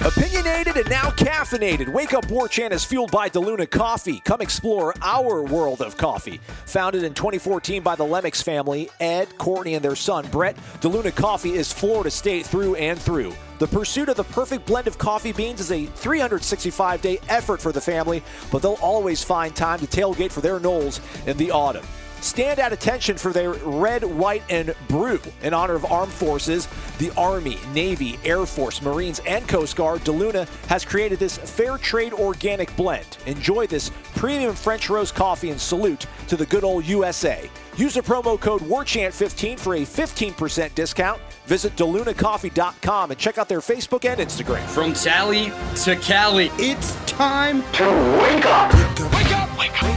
Opinionated and now caffeinated. Wake Up Warchant is fueled by DeLuna Coffee. Come explore our world of coffee. Founded in 2014 by the Lennox family, Ed, Courtney, and their son, Brett, DeLuna Coffee is Florida State through and through. The pursuit of the perfect blend of coffee beans is a 365-day effort for the family, but they'll always find time to tailgate for their Knowles in the autumn. Stand at attention for their red, white, and brew. In honor of armed forces, the Army, Navy, Air Force, Marines, and Coast Guard, DeLuna has created this fair trade organic blend. Enjoy this premium French roast coffee and salute to the good old USA. Use the promo code WARCHANT15 for a 15% discount. Visit DeLunaCoffee.com and check out their Facebook and Instagram. From Tally to Cali, it's time to wake up. Wake up, wake up.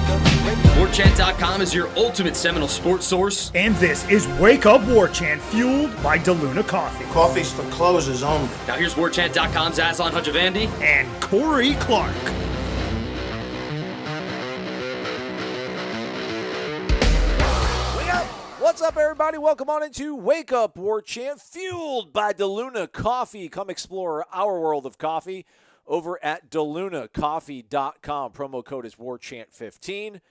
WarChant.com is your ultimate Seminole sports source. And this is Wake Up Warchant, fueled by DeLuna Coffee. Coffee's for closers only. Now here's WarChant.com's Aslan Hajavandi and Corey Clark. What's up, everybody? Welcome on into Wake Up Warchant, fueled by DeLuna Coffee. Come explore our world of coffee over at DeLunaCoffee.com. Promo code is WarChant15.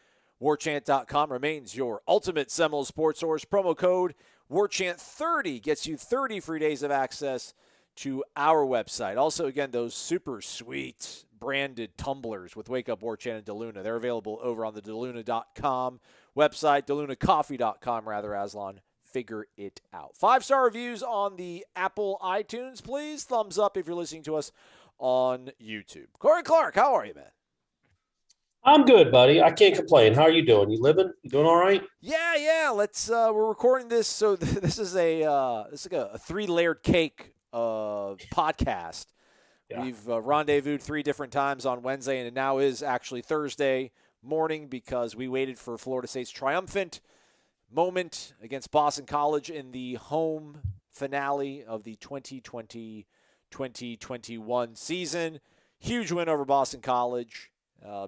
WarChant.com remains your ultimate Seminole sports source. Promo code WarChant30 gets you 30 free days of access to our website. Also, again, those super sweet branded tumblers with Wake Up Warchant and DeLuna. They're available over on the DeLuna.com website, DeLunaCoffee.com, rather, Aslan. Figure it out. 5-star reviews on the Apple iTunes, please. Thumbs up if you're listening to us on YouTube. Corey Clark, how are you, man? I'm good, buddy. I can't complain. How are you doing? You living? You doing all right? Yeah. Let's. We're recording this, so this is like a 3-layered cake podcast. Yeah. We've rendezvoused 3 different times on Wednesday, and it now is actually Thursday morning because we waited for Florida State's triumphant moment against Boston College in the home finale of the 2020-2021 season. Huge win over Boston College.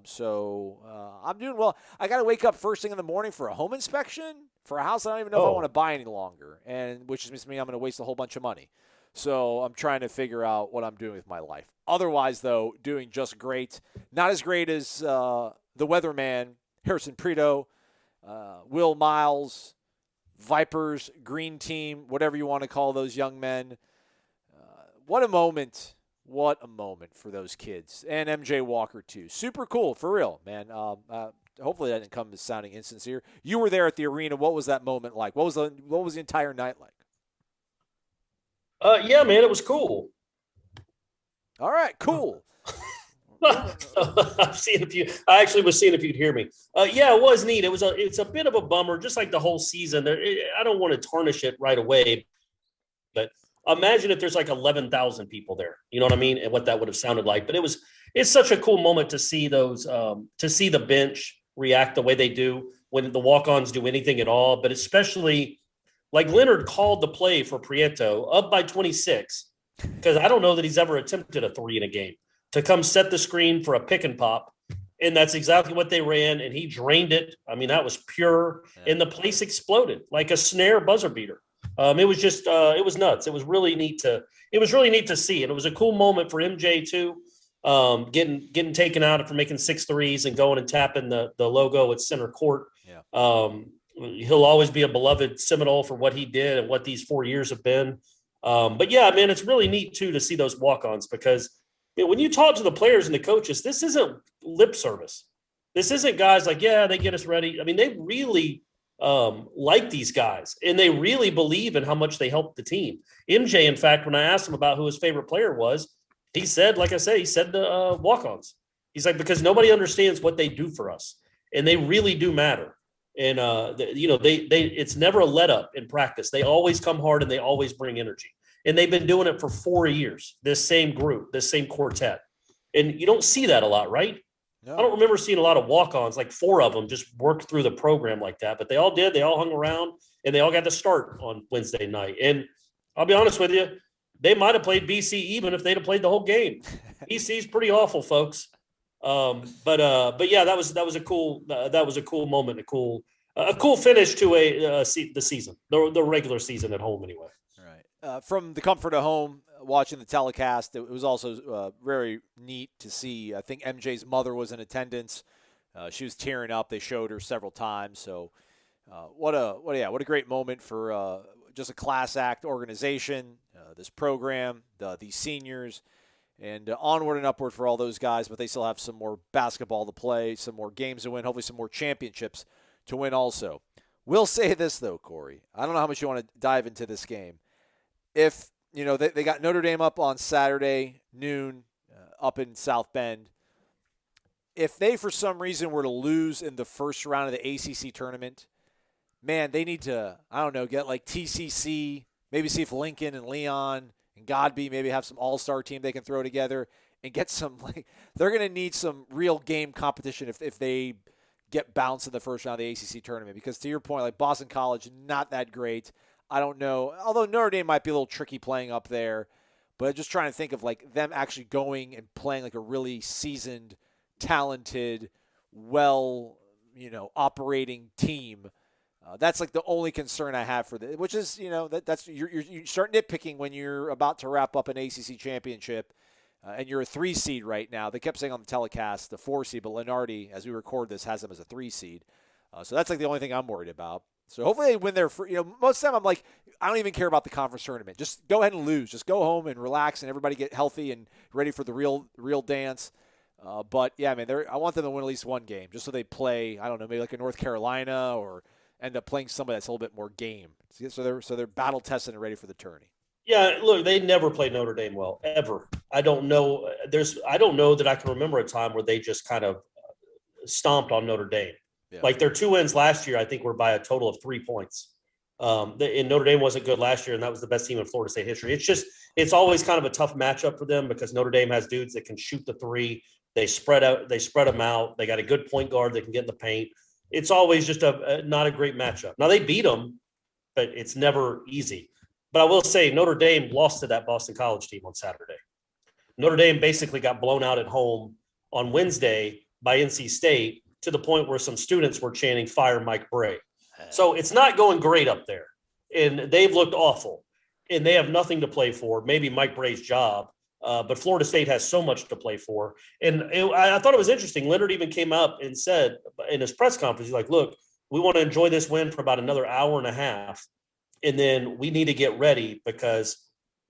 So I'm doing well. I got to wake up first thing in the morning for a home inspection for a house I don't even know if I want to buy any longer, and which means to me I'm going to waste a whole bunch of money. So I'm trying to figure out what I'm doing with my life. Otherwise, though, doing just great. Not as great as the weatherman, Harrison Prito, Will Miles, Vipers, Green Team, whatever you want to call those young men. What a moment. What a moment for those kids. And MJ Walker, too. Super cool, for real, man. Hopefully that didn't come as sounding insincere. You were there at the arena. What was that moment like? What was the entire night like? Yeah, man, it was cool. All right, cool. I actually was seeing if you'd hear me. Yeah, it was neat. It's a bit of a bummer, just like the whole season. I don't want to tarnish it right away, but imagine if there's like 11,000 people there. You know what I mean? And what that would have sounded like. But it's such a cool moment to see those, to see the bench react the way they do when the walk-ons do anything at all. But especially like Leonard called the play for Prieto up by 26, because I don't know that he's ever attempted a 3 in a game, to come set the screen for a pick and pop. And that's exactly what they ran. And he drained it. I mean, that was pure. Yeah. And the place exploded like a snare buzzer beater. It was just, it was nuts. It was really neat to see. And it was a cool moment for MJ too. Getting taken out for making 6 threes and going and tapping the logo at center court. Yeah. He'll always be a beloved Seminole for what he did and what these 4 years have been. But yeah, man, it's really neat too to see those walk-ons, because when you talk to the players and the coaches, this isn't lip service. This isn't guys like, yeah, they get us ready. I mean, they really like these guys, and they really believe in how much they help the team. MJ, in fact, when I asked him about who his favorite player was, he said, like I said, he said the walk-ons. He's like, because nobody understands what they do for us, and they really do matter. And it's never a let up in practice. They always come hard and they always bring energy. And they've been doing it for 4 years, this same group, this same quartet. And you don't see that a lot, right? No. I don't remember seeing a lot of walk-ons, like 4 of them just worked through the program like that. But they all did. They all hung around, and they all got to start on Wednesday night. And I'll be honest with you, they might have played BC even if they'd have played the whole game. BC's pretty awful, folks. But yeah, that was a cool moment, a cool finish to the season, the regular season at home anyway. Right. From the comfort of home, watching the telecast. It was also very neat to see. I think MJ's mother was in attendance. She was tearing up. They showed her several times. So what a great moment for just a class act organization, this program, these seniors, and onward and upward for all those guys. But they still have some more basketball to play, some more games to win, hopefully some more championships to win also. We'll say this, though, Corey. I don't know how much you want to dive into this game. If, they got Notre Dame up on Saturday, noon, up in South Bend. If they, for some reason, were to lose in the first round of the ACC tournament, man, they need to, get like TCC, maybe see if Lincoln and Leon and Godby maybe have some all-star team they can throw together and get some, they're going to need some real game competition if they get bounced in the first round of the ACC tournament. Because to your point, Boston College, not that great. I don't know. Although Notre Dame might be a little tricky playing up there. But I'm just trying to think of, them actually going and playing a really seasoned, talented, operating team. That's the only concern I have for this, which is, that's you start nitpicking when you're about to wrap up an ACC championship. And you're a 3 seed right now. They kept saying on the telecast the 4 seed, but Lenardi, as we record this, has them as a 3 seed. So that's the only thing I'm worried about. So hopefully they win their most of the time I'm I don't even care about the conference tournament. Just go ahead and lose. Just go home and relax and everybody get healthy and ready for the real dance. But yeah, I want them to win at least one game just so they play, I don't know, maybe a North Carolina or end up playing somebody that's a little bit more game. So they're battle tested and ready for the tourney. Yeah, look, they never played Notre Dame well, ever. I don't know that I can remember a time where they just kind of stomped on Notre Dame. Yeah. Their 2 wins last year, I think, were by a total of 3 points. And Notre Dame wasn't good last year, and that was the best team in Florida State history. It's always kind of a tough matchup for them because Notre Dame has dudes that can shoot the three. They spread them out. They got a good point guard that can get in the paint. It's always just not a great matchup. Now, they beat them, but it's never easy. But I will say Notre Dame lost to that Boston College team on Saturday. Notre Dame basically got blown out at home on Wednesday by NC State to the point where some students were chanting "Fire Mike Bray." So it's not going great up there. And they've looked awful. And they have nothing to play for, maybe Mike Bray's job. But Florida State has so much to play for. And I thought it was interesting. Leonard even came up and said in his press conference, he's like, look, we want to enjoy this win for about another hour and a half. And then we need to get ready because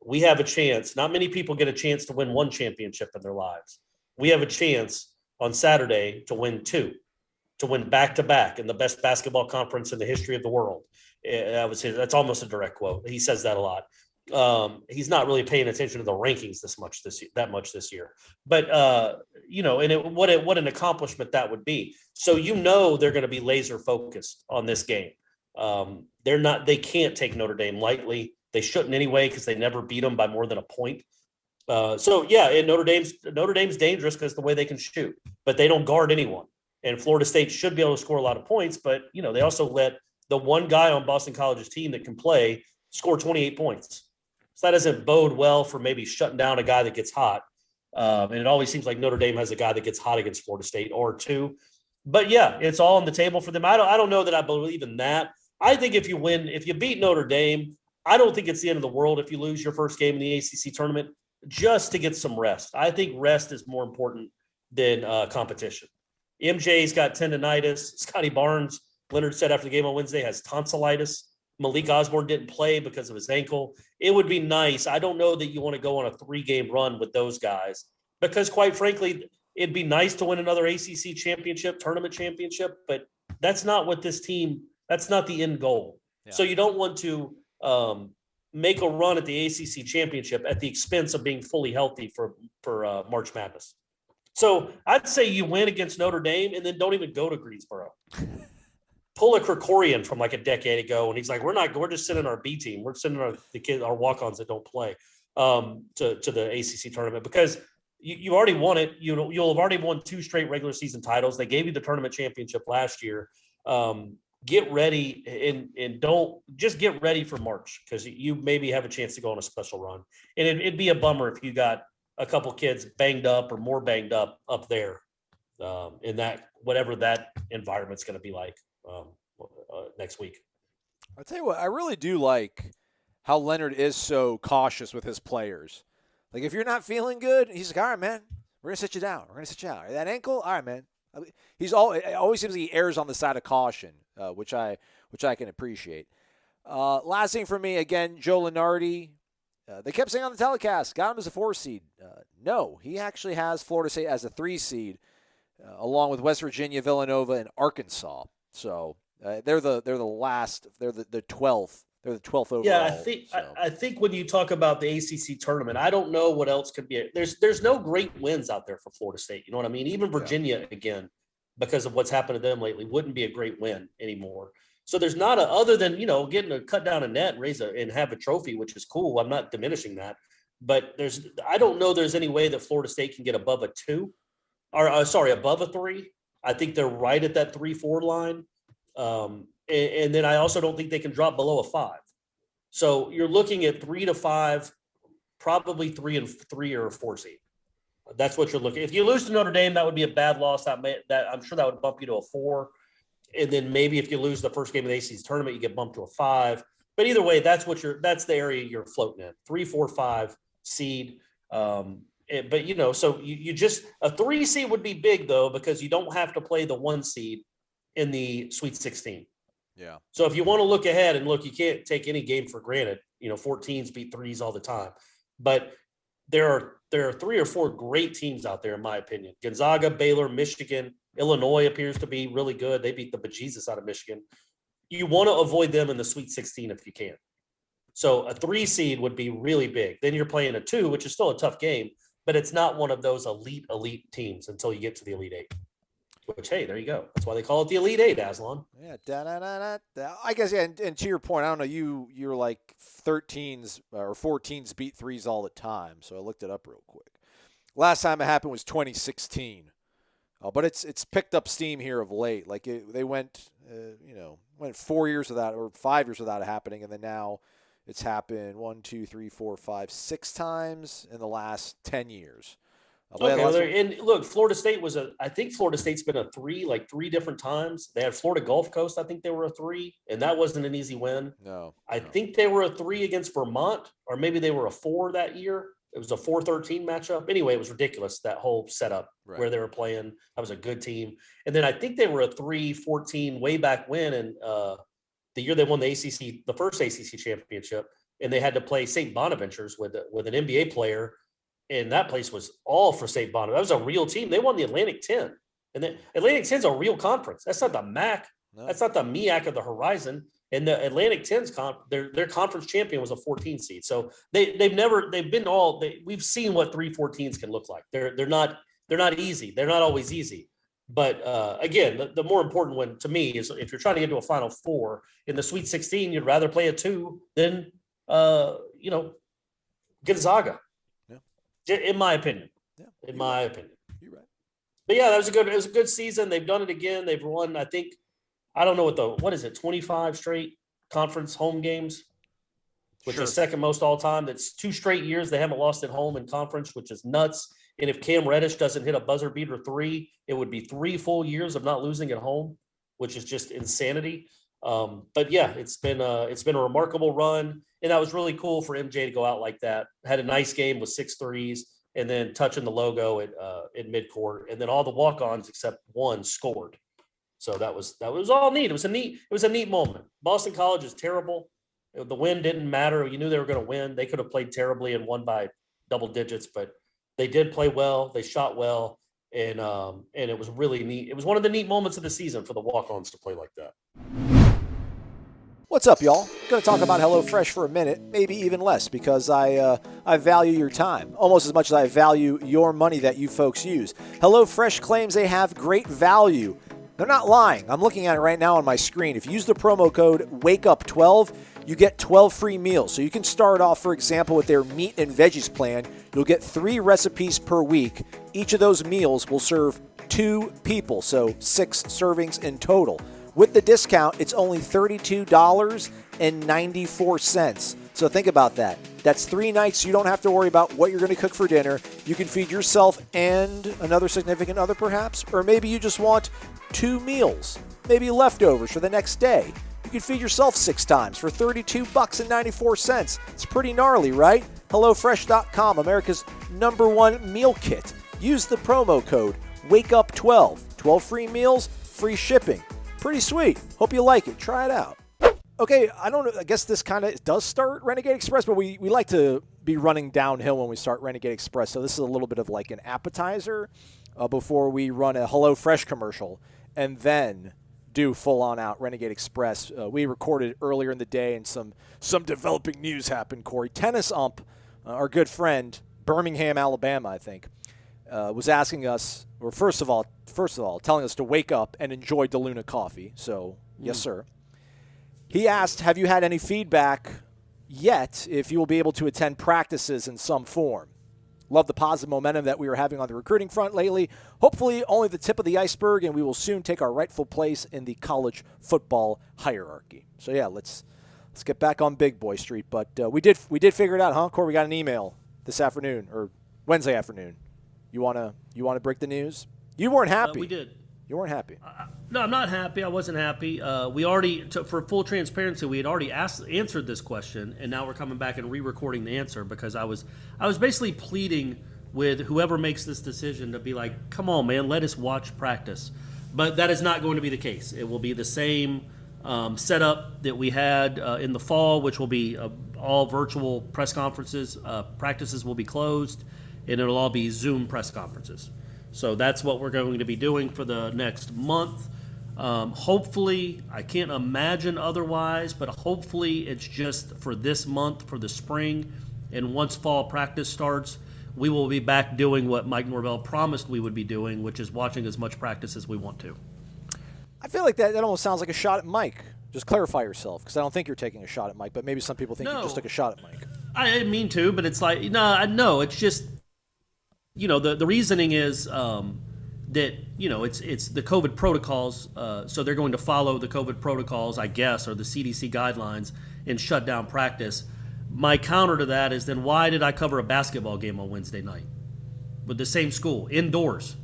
we have a chance. Not many people get a chance to win one championship in their lives. We have a chance on Saturday to win 2, to win back-to-back in the best basketball conference in the history of the world. That's almost a direct quote. He says that a lot. He's not really paying attention to the rankings that much this year. But, what an accomplishment that would be. So, they're going to be laser focused on this game. They can't take Notre Dame lightly. They shouldn't anyway, because they never beat them by more than a point. And Notre Dame's dangerous because the way they can shoot, but they don't guard anyone. And Florida State should be able to score a lot of points, but they also let the one guy on Boston College's team that can play score 28 points. So that doesn't bode well for maybe shutting down a guy that gets hot. And it always seems like Notre Dame has a guy that gets hot against Florida State or two. But yeah, it's all on the table for them. I don't know that I believe in that. I think if you beat Notre Dame, I don't think it's the end of the world if you lose your first game in the ACC tournament, just to get some rest. I think rest is more important than competition. MJ's got tendonitis. Scotty Barnes, Leonard said after the game on Wednesday, has tonsillitis. Malik Osborne didn't play because of his ankle. It would be nice. I don't know that you want to go on a 3-game run with those guys because, quite frankly, it'd be nice to win another ACC championship, tournament championship, but that's not what this team – that's not the end goal. Yeah. So you don't want to make a run at the ACC championship at the expense of being fully healthy for March Madness. So I'd say you win against Notre Dame and then don't even go to Greensboro. Pull a Krikorian from like a decade ago, and he's like, we're just sending our B team. We're sending our walk-ons that don't play to the ACC tournament because you already won it. You'll have already won 2 straight regular season titles. They gave you the tournament championship last year. Get ready and don't just get ready for March because you maybe have a chance to go on a special run. And it'd be a bummer if you got a couple kids banged up or more banged up there in that whatever that environment's going to be like next week. I'll tell you what, I really do like how Leonard is so cautious with his players. Like, if you're not feeling good, he's like, all right, man, we're going to sit you down. We're going to sit you out. That ankle, all right, man. It always seems like he errs on the side of caution, which I can appreciate. Last thing for me, again, Joe Lunardi. They kept saying on the telecast, got him as a 4 seed. No, he actually has Florida State as a 3 seed, along with West Virginia, Villanova, and Arkansas. So they're the 12th. They're the 12th overall. Yeah, I think when you talk about the ACC tournament, I don't know what else could be. There's no great wins out there for Florida State. You know what I mean? Even Virginia, again, because of what's happened to them lately, wouldn't be a great win anymore. So there's not other than, getting to cut down a net, and have a trophy, which is cool. I'm not diminishing that, but I don't know there's any way that Florida State can get above a 2, or above a 3. I think they're right at that 3-4 line. And then I also don't think they can drop below a 5. So you're looking at 3 to 5, probably 3 and 3 or a 4 seed. That's what you're looking. If you lose to Notre Dame, that would be a bad loss. That I'm sure that would bump you to a 4. And then maybe if you lose the first game of the ACC tournament, you get bumped to a 5. But either way, that's the area you're floating in. 3, 4, 5 seed. But so you just a 3 seed would be big though, because you don't have to play the 1 seed in the Sweet 16. Yeah. So if you want to look ahead and look, you can't take any game for granted. 14s beat 3s all the time, but there are 3 or 4 great teams out there, in my opinion. Gonzaga, Baylor, Michigan, Illinois appears to be really good. They beat the bejesus out of Michigan. You want to avoid them in the Sweet 16 if you can. So a 3 seed would be really big. Then you're playing a 2, which is still a tough game, but it's not one of those elite teams until you get to the Elite 8. Which, hey, there you go. That's why they call it the Elite 8, Aslan. Yeah, I guess, yeah, and to your point, I don't know, you're like 13s or 14s beat 3s all the time, so I looked it up real quick. Last time it happened was 2016, but it's picked up steam here of late. Like they went 4 years without, or 5 years without it happening, and then now it's happened 6 times in the last 10 years. Okay, and look, Florida State I think Florida State's been a 3, like 3 different times. They had Florida Gulf Coast. I think they were a 3, and that wasn't an easy win. No. I think they were a 3 against Vermont, or maybe they were a 4 that year. It was a 4-13 matchup. Anyway, it was ridiculous, that whole setup where they were playing. That was a good team. And then I think they were a 3-14 way back when, and the year they won the first ACC championship, and they had to play St. Bonaventure's with an NBA player. And that place was all for St. Bonaventure. That was a real team. They won the Atlantic 10. And the Atlantic 10 is a real conference. That's not the MAC. No. That's not the MEAC of the Horizon. And the Atlantic 10's their conference champion was a 14 seed. So we've seen what 3-14s can look like. They're not easy. They're not always easy. But again, the more important one to me is if you're trying to get to a Final Four in the Sweet 16, you'd rather play a 2 than Gonzaga. In my opinion. Yeah. In my opinion. You're right. But yeah, it was a good season. They've done it again. They've won, I think, I don't know what is it, 25 straight conference home games, which is second most all time. That's 2 straight years they haven't lost at home in conference, which is nuts. And if Cam Reddish doesn't hit a buzzer beater 3, it would be 3 full years of not losing at home, which is just insanity. But yeah, it's been a remarkable run. And that was really cool for MJ to go out like that. Had a nice game with 6 threes, and then touching the logo at midcourt, and then all the walk-ons except one scored. So that was all neat. It was a neat moment. Boston College is terrible. The win didn't matter. You knew they were going to win. They could have played terribly and won by double digits, but they did play well. They shot well, and it was really neat. It was one of the neat moments of the season for the walk-ons to play like that. What's up, y'all? Going to talk about HelloFresh for a minute, maybe even less, because I value your time almost as much as I value your money that you folks use. HelloFresh claims they have great value. They're not lying. I'm looking at it right now on my screen. If you use the promo code WAKEUP12, you get 12 free meals. So you can start off, for example, with their meat and veggies plan. You'll get 3 recipes per week. Each of those meals will serve 2 people, so 6 servings in total. With the discount, it's only $32.94. So think about that. That's 3 nights you don't have to worry about what you're going to cook for dinner. You can feed yourself and another significant other perhaps, or maybe you just want 2 meals, maybe leftovers for the next day. You could feed yourself 6 times for $32.94. It's pretty gnarly, right? HelloFresh.com, America's #1 meal kit. Use the promo code WAKEUP12. 12 free meals, free shipping. Pretty sweet. Hope you like it. Try it out. Okay, I don't know. I guess this kind of does start Renegade Express, but we like to be running downhill when we start Renegade Express. So this is a little bit of like an appetizer before we run a HelloFresh commercial and then do full-on out Renegade Express. We recorded earlier in the day, and some developing news happened, Corey. Tennis ump, our good friend, Birmingham, Alabama, I think, was asking us, or first of all, telling us to wake up and enjoy DeLuna coffee. So, yes, sir. He asked, have you had any feedback yet if you will be able to attend practices in some form? Love the positive momentum that we are having on the recruiting front lately. Hopefully only the tip of the iceberg, and we will soon take our rightful place in the college football hierarchy. So, yeah, let's get back on Big Boy Street. But we did figure it out, huh, Corey? We got an email this afternoon, or Wednesday afternoon. You wanna break the news? You weren't happy. We did. You weren't happy. No, I'm not happy. I wasn't happy. We already, for full transparency, we had already answered this question, and now we're coming back and re-recording the answer because I was basically pleading with whoever makes this decision to be like, come on, man, let us watch practice. But that is not going to be the case. It will be the same setup that we had in the fall, which will be all virtual press conferences. Practices will be closed, and it'll all be Zoom press conferences. So that's what we're going to be doing for the next month. Hopefully, I can't imagine otherwise, but hopefully it's just for this month, for the spring. And once fall practice starts, we will be back doing what Mike Norvell promised we would be doing, which is watching as much practice as we want to. I feel like that almost sounds like a shot at Mike. Just clarify yourself, because I don't think you're taking a shot at Mike, but maybe some people think you just took a shot at Mike. I didn't mean to, but it's like, no, it's just, the reasoning is that, it's the COVID protocols, so they're going to follow the COVID protocols, I guess, or the CDC guidelines and shut down practice. My counter to that is then why did I cover a basketball game on Wednesday night with the same school, indoors?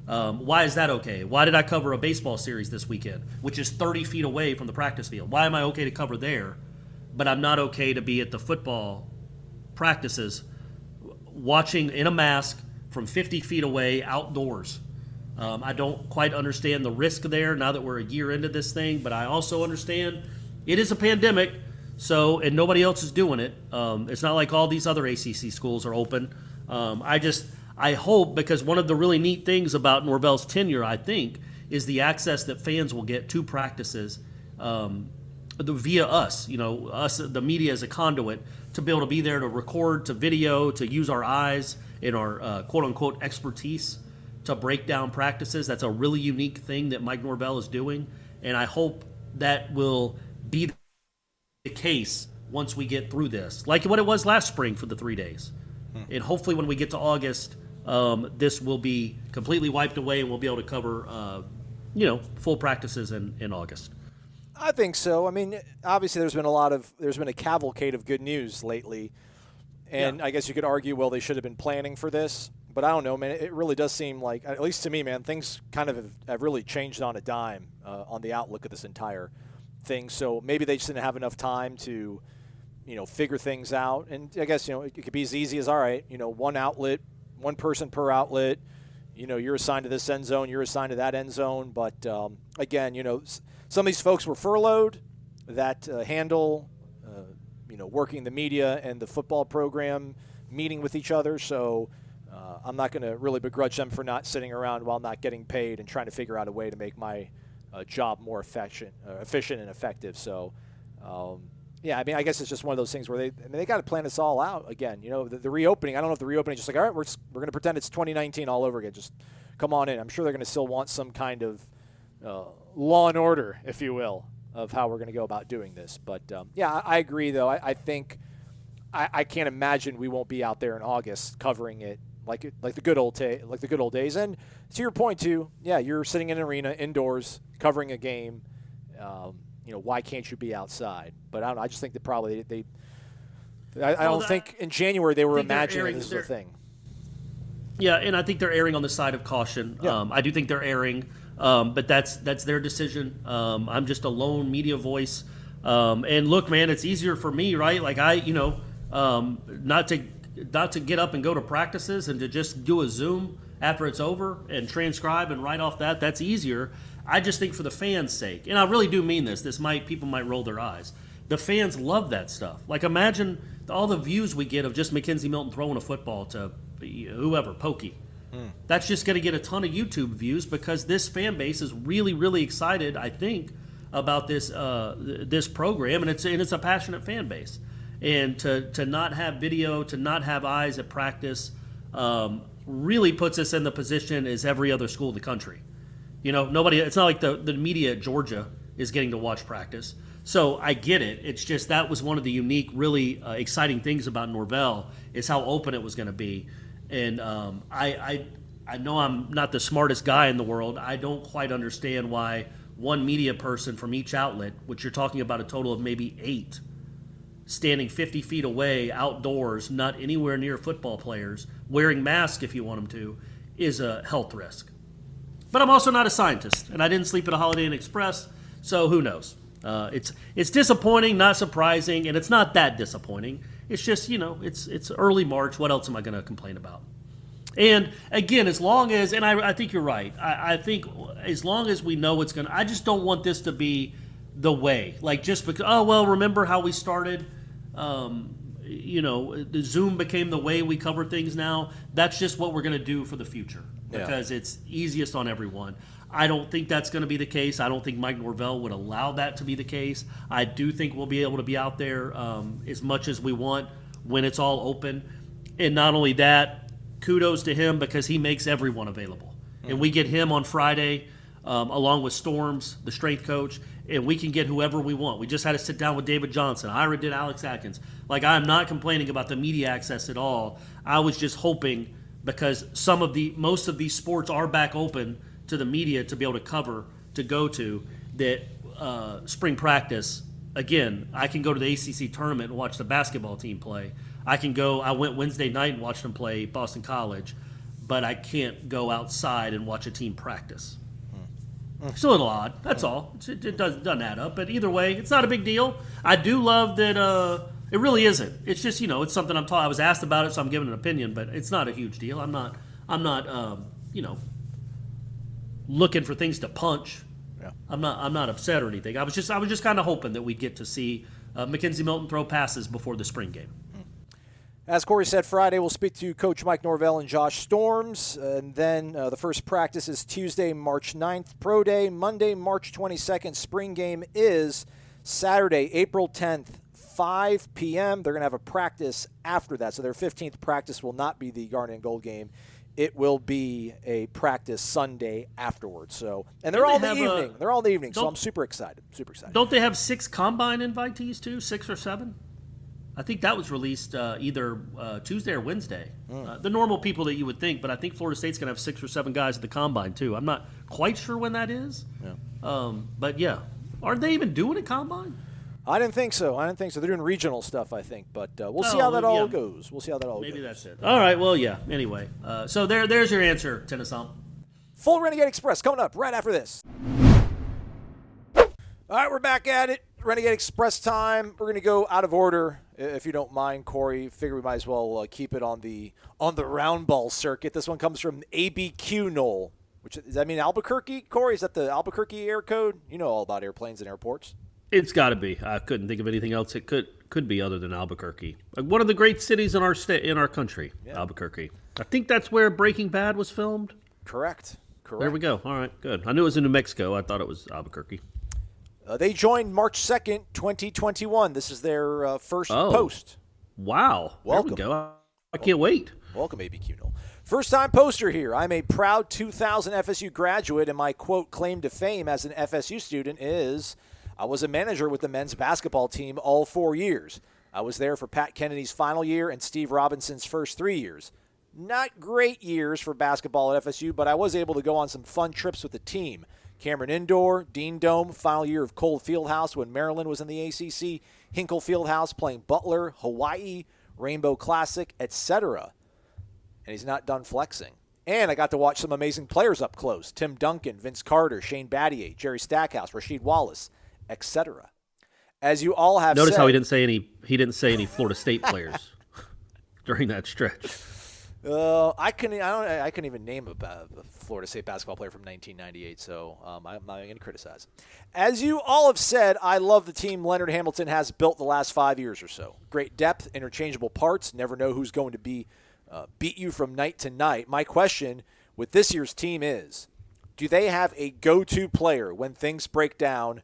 Why is that okay? Why did I cover a baseball series this weekend, which is 30 feet away from the practice field? Why am I okay to cover there, but I'm not okay to be at the football practices watching in a mask from 50 feet away outdoors? I don't quite understand the risk there now that we're a year into this thing, but I also understand it is a pandemic, and nobody else is doing it. It's not like all these other ACC schools are open. I hope, because one of the really neat things about Norvell's tenure, I think, is the access that fans will get to practices via us, the media as a conduit, to be able to be there to record, to video, to use our eyes and our quote-unquote expertise to break down practices. That's a really unique thing that Mike Norvell is doing, and I hope that will be the case once we get through this, like what it was last spring for the 3 days. And hopefully when we get to August, this will be completely wiped away and we'll be able to cover, full practices in August. I think so. I mean, obviously there's been a cavalcade of good news lately, and I guess you could argue, well, they should have been planning for this, but I don't know, man. It really does seem like, at least to me, man, things kind of have really changed on a dime on the outlook of this entire thing. So maybe they just didn't have enough time to, figure things out. And I guess, it could be as easy as, all right, one outlet, one person per outlet, you're assigned to this end zone, you're assigned to that end zone. But again, some of these folks were furloughed that handle, working the media and the football program, meeting with each other. So I'm not going to really begrudge them for not sitting around while not getting paid and trying to figure out a way to make my job more efficient and effective. So, I mean, I guess it's just one of those things where they got to plan this all out again. The reopening, I don't know if the reopening is just like, all right, we're going to pretend it's 2019 all over again. Just come on in. I'm sure they're going to still want some kind of law and order, if you will, of how we're going to go about doing this. But, I agree, though. I think I can't imagine we won't be out there in August covering it like the good old days. And to your point, too, you're sitting in an arena indoors covering a game. Why can't you be outside? But I don't know. I just think that probably I don't think in January they were imagining this was a thing. Yeah, and I think they're erring on the side of caution. Yeah. I do think they're erring. But that's their decision. I'm just a lone media voice. And look, man, it's easier for me, right? Like not to get up and go to practices and to just do a Zoom after it's over and transcribe and write off that. That's easier. I just think for the fans' sake, and I really do mean this. People might roll their eyes. The fans love that stuff. Like, imagine all the views we get of just Mackenzie Milton throwing a football to whoever, Pokey. That's just going to get a ton of YouTube views because this fan base is really, really excited, I think, about this program, and it's a passionate fan base. And to not have video, to not have eyes at practice, really puts us in the position as every other school in the country. Nobody. It's not like the media at Georgia is getting to watch practice. So I get it. It's just that was one of the unique, really exciting things about Norvell is how open it was going to be. And I know I'm not the smartest guy in the world. I don't quite understand why one media person from each outlet, which you're talking about a total of maybe 8, standing 50 feet away, outdoors, not anywhere near football players, wearing masks if you want them to, is a health risk. But I'm also not a scientist, and I didn't sleep at a Holiday Inn Express, so who knows? It's disappointing, not surprising, and it's not that disappointing. It's just, it's early March. What else am I going to complain about? And again, as long as, and I think you're right, I think as long as we know what's going to, I just don't want this to be the way. Like just because, remember how we started? The Zoom became the way we cover things now. That's just what we're going to do for the future because it's easiest on everyone. I don't think that's going to be the case. I don't think Mike Norvell would allow that to be the case. I do think we'll be able to be out there as much as we want when it's all open. And not only that, kudos to him because he makes everyone available. And we get him on Friday along with Storms, the strength coach, and we can get whoever we want. We just had to sit down with David Johnson. Ira did Alex Atkins. Like, I'm not complaining about the media access at all. I was just hoping because most of these sports are back open to the media to be able to cover, to go to, that spring practice, again, I can go to the ACC tournament and watch the basketball team play. I went Wednesday night and watched them play Boston College, but I can't go outside and watch a team practice. It's a little odd, that's all. It doesn't add up, but either way, it's not a big deal. I do love that it really isn't. It's just, it's something I'm taught. I was asked about it, so I'm giving an opinion, but it's not a huge deal. I'm not looking for things to punch. Yeah. I'm not upset or anything. I was just kind of hoping that we'd get to see Mackenzie Milton throw passes before the spring game. As Corey said, Friday we'll speak to Coach Mike Norvell and Josh Storms, and then the first practice is Tuesday, March 9th, Pro Day, Monday, March 22nd. Spring game is Saturday, April 10th, 5 p.m. They're going to have a practice after that, so their 15th practice will not be the Garnet and Gold game. It will be a practice Sunday afterwards. So, and they're all in the evening. They're all in the evening, so I'm super excited. Super excited. Don't they have 6 combine invitees too? 6 or 7? I think that was released either Tuesday or Wednesday. The normal people that you would think, but I think Florida State's going to have 6 or 7 guys at the combine too. I'm not quite sure when that is. Yeah. But yeah, aren't they even doing a combine? I didn't think so. They're doing regional stuff, I think, but we'll see how that all goes. Maybe that's it. All right. Well, yeah. Anyway, so there's your answer, Tennyson. Full Renegade Express coming up right after this. All right, we're back at it. Renegade Express time. We're going to go out of order, if you don't mind, Corey. Figure we might as well keep it on the round ball circuit. This one comes from ABQ Knoll. Does that mean Albuquerque, Corey? Is that the Albuquerque air code? You know all about airplanes and airports. It's got to be. I couldn't think of anything else it could be other than Albuquerque. One of the great cities in our country, yeah. Albuquerque. I think that's where Breaking Bad was filmed. Correct. There we go. All right, good. I knew it was in New Mexico. I thought it was Albuquerque. They joined March 2nd, 2021. This is their first post. Wow. Welcome. There we go. I can't wait. Welcome, ABQ Knoll. First-time poster here. I'm a proud 2000 FSU graduate, and my, quote, claim to fame as an FSU student is I was a manager with the men's basketball team all 4 years. I was there for Pat Kennedy's final year and Steve Robinson's first 3 years. Not great years for basketball at FSU, but I was able to go on some fun trips with the team. Cameron Indoor, Dean Dome, final year of Cole Fieldhouse when Maryland was in the ACC, Hinkle Fieldhouse playing Butler, Hawaii, Rainbow Classic, etc. And he's not done flexing. And I got to watch some amazing players up close. Tim Duncan, Vince Carter, Shane Battier, Jerry Stackhouse, Rasheed Wallace, etc. As you all have Notice said, how he didn't say any Florida State players during that stretch. I couldn't even name a Florida State basketball player from 1998, so I'm not going to criticize. As you all have said, I love the team Leonard Hamilton has built the last 5 years or so. Great depth, interchangeable parts, never know who's going to beat you from night to night. My question with this year's team is, do they have a go-to player when things break down,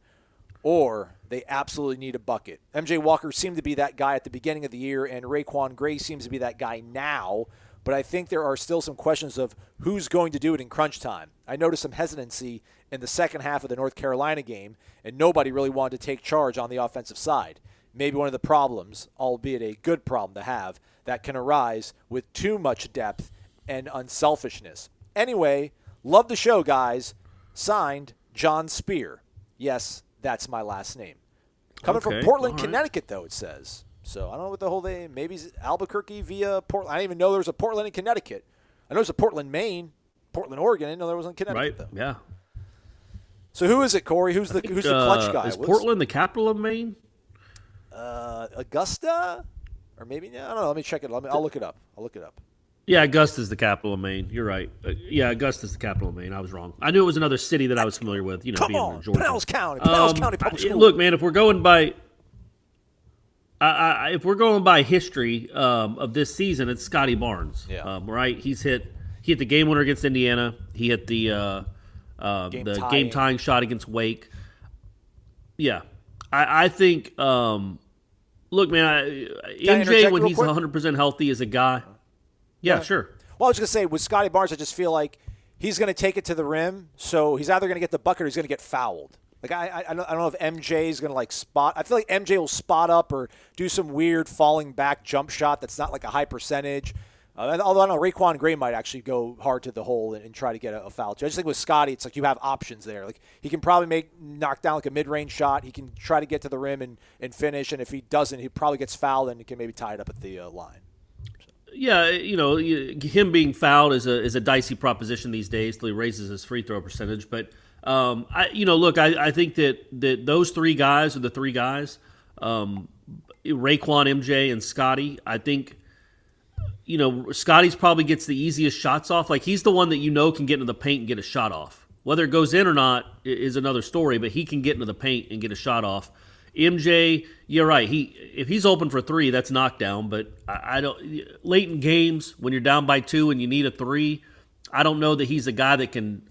or they absolutely need a bucket? MJ Walker seemed to be that guy at the beginning of the year, and Raekwon Gray seems to be that guy now. But I think there are still some questions of who's going to do it in crunch time. I noticed some hesitancy in the second half of the North Carolina game, and nobody really wanted to take charge on the offensive side. Maybe one of the problems, albeit a good problem to have, that can arise with too much depth and unselfishness. Anyway, love the show, guys. Signed, John Spear. Yes, that's my last name. Coming from Portland, Connecticut, though, it says. So I don't know what the whole thing, maybe it's Albuquerque via Portland. I didn't even know there was a Portland in Connecticut. I know there's a Portland, Maine, Portland, Oregon. I didn't know there was in Connecticut, though. Yeah. So who is it, Corey? Who's the clutch guy? Is Portland the capital of Maine? Augusta? Or maybe, I don't know. Let me check it. I'll look it up. Yeah, Augusta's the capital of Maine. You're right. Yeah, Augusta's the capital of Maine. I was wrong. I knew it was another city that I was familiar with. Come being on, in Georgia. Pinellas County Public School. Look, man, if we're going by history of this season, it's Scotty Barnes. Yeah. Right? He hit the game winner against Indiana. He hit the game tying shot against Wake. Yeah, I think. Look, man, MJ when he's 100% healthy is a guy. Yeah, sure. Well, I was going to say, with Scotty Barnes, I just feel like he's going to take it to the rim, so he's either going to get the bucket or he's going to get fouled. Like, I don't know if MJ is going to, spot. I feel like MJ will spot up or do some weird falling back jump shot that's not, a high percentage. Although I know Raekwon Gray might actually go hard to the hole and try to get a foul, too. I just think with Scotty, it's like you have options there. Like, he can probably knock down, a mid-range shot. He can try to get to the rim and finish, and if he doesn't, he probably gets fouled and he can maybe tie it up at the line. Yeah, him being fouled is a dicey proposition these days till he raises his free throw percentage. But I think that those three guys are the three guys, Raekwon, MJ, and Scotty. I think Scotty's probably gets the easiest shots off. Like, he's the one that can get into the paint and get a shot off. Whether it goes in or not is another story. But he can get into the paint and get a shot off. MJ, you're right. If he's open for three, that's knockdown. But I don't. Late in games, when you're down by 2 and you need a 3, I don't know that he's a guy that can,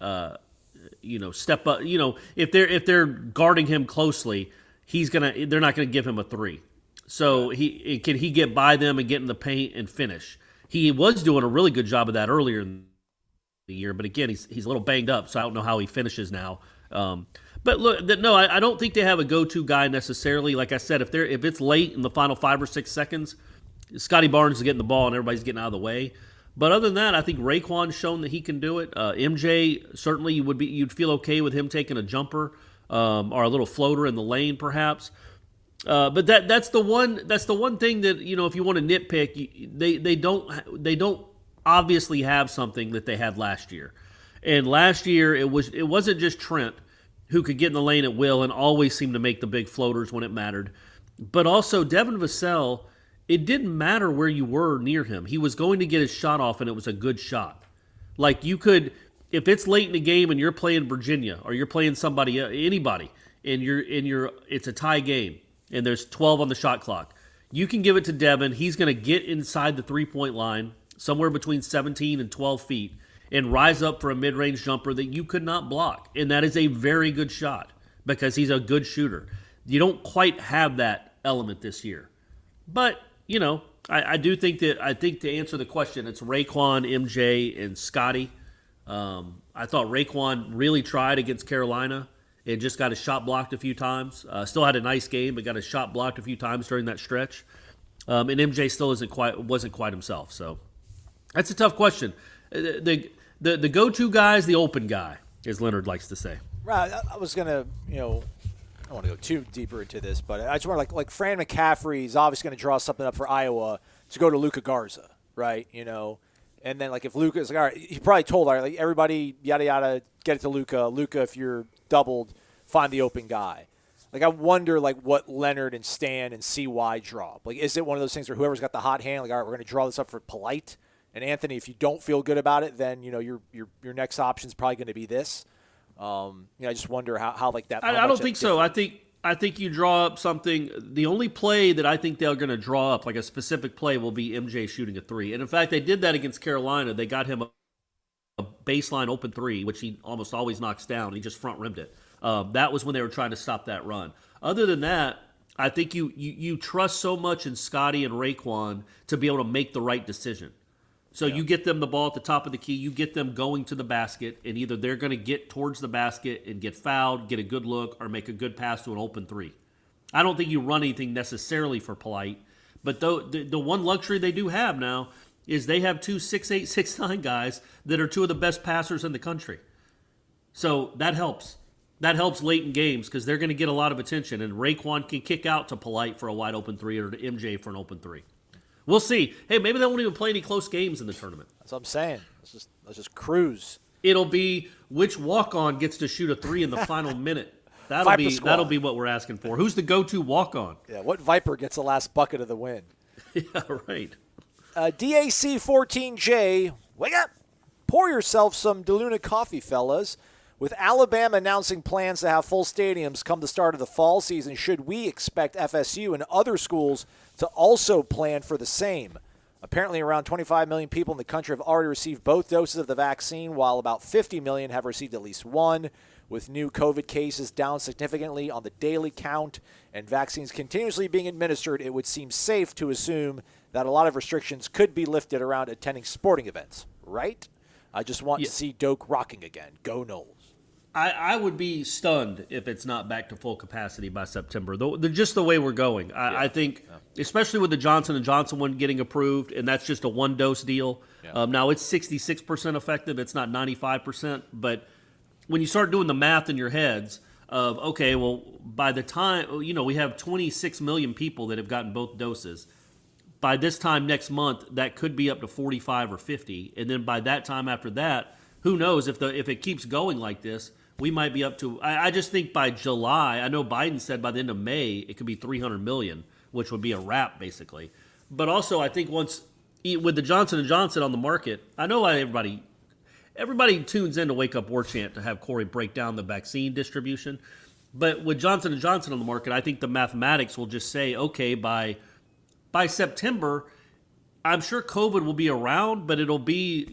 step up. If they're guarding him closely, they're not gonna give him a 3. So can he get by them and get in the paint and finish? He was doing a really good job of that earlier in the year, but again, he's a little banged up, so I don't know how he finishes now. But look, I don't think they have a go-to guy necessarily. Like I said, if it's late in the final 5 or 6 seconds, Scotty Barnes is getting the ball and everybody's getting out of the way. But other than that, I think Raekwon's shown that he can do it. MJ, certainly you'd feel okay with him taking a jumper or a little floater in the lane, perhaps. But that's the one thing that if you want to nitpick, they don't obviously have something that they had last year. And last year it wasn't just Trent who could get in the lane at will and always seemed to make the big floaters when it mattered. But also Devin Vassell, it didn't matter where you were near him. He was going to get his shot off, and it was a good shot. Like, you could, if it's late in the game and you're playing Virginia or you're playing anybody, and it's a tie game and there's 12 on the shot clock, you can give it to Devin. He's going to get inside the three-point line somewhere between 17 and 12 feet and rise up for a mid-range jumper that you could not block. And that is a very good shot because he's a good shooter. You don't quite have that element this year. But, I do think to answer the question, it's Raekwon, MJ, and Scotty. I thought Raekwon really tried against Carolina and just got his shot blocked a few times. Still had a nice game, but got his shot blocked a few times during that stretch. And MJ still wasn't quite himself. So that's a tough question. The go-to guy is the open guy, as Leonard likes to say. Right. I was going to, I don't want to go too deeper into this, but I just want to, like Fran McCaffrey is obviously going to draw something up for Iowa to go to Luka Garza, right? And then, like, if Luka's like, all right, he probably told, all right, like, everybody, yada, yada, get it to Luka. Luka, if you're doubled, find the open guy. Like, I wonder, like, what Leonard and Stan and CY draw. Like, is it one of those things where whoever's got the hot hand, like, all right, we're going to draw this up for Polite? And Anthony, if you don't feel good about it, then, you know, your next option is probably going to be this. I just wonder how like that. I don't think so. I think you draw up something. The only play that I think they're going to draw up, like a specific play, will be MJ shooting a three. And in fact, they did that against Carolina. They got him a baseline open three, which he almost always knocks down. He just front rimmed it. That was when they were trying to stop that run. Other than that, I think you trust so much in Scotty and Raekwon to be able to make the right decision. So you get them the ball at the top of the key, you get them going to the basket, and either they're going to get towards the basket and get fouled, get a good look, or make a good pass to an open three. I don't think you run anything necessarily for Polite, but the one luxury they do have now is they have 2 6'8", 6'9" guys that are 2 of the best passers in the country. So that helps. That helps late in games because they're going to get a lot of attention, and Raekwon can kick out to Polite for a wide open three or to MJ for an open three. We'll see. Hey, maybe they won't even play any close games in the tournament. That's what I'm saying. Let's just cruise. It'll be which walk-on gets to shoot a three in the final minute. That'll be what we're asking for. Who's the go-to walk-on? Yeah, what Viper gets the last bucket of the win? Yeah, right. DAC 14J, wake up! Pour yourself some DeLuna coffee, fellas. With Alabama announcing plans to have full stadiums come the start of the fall season, should we expect FSU and other schools to also plan for the same? Apparently, around 25 million people in the country have already received both doses of the vaccine, while about 50 million have received at least one. With new COVID cases down significantly on the daily count and vaccines continuously being administered, it would seem safe to assume that a lot of restrictions could be lifted around attending sporting events, right? I just want to see Doak rocking again. Go Noles. I would be stunned if it's not back to full capacity by September. Just the way we're going. I think, especially with the Johnson & Johnson one getting approved, and that's just a one-dose deal. Yeah. Now, it's 66% effective. It's not 95%. But when you start doing the math in your heads of, okay, well, by the time, we have 26 million people that have gotten both doses. By this time next month, that could be up to 45 or 50. And then by that time after that, who knows if it keeps going like this, we might be up to, I just think by July, I know Biden said by the end of May, it could be 300 million, which would be a wrap basically. But also I think once, with the Johnson & Johnson on the market, I know everybody tunes in to Wake Up Warchant to have Corey break down the vaccine distribution. But with Johnson & Johnson on the market, I think the mathematics will just say, okay, by September, I'm sure COVID will be around, but it'll be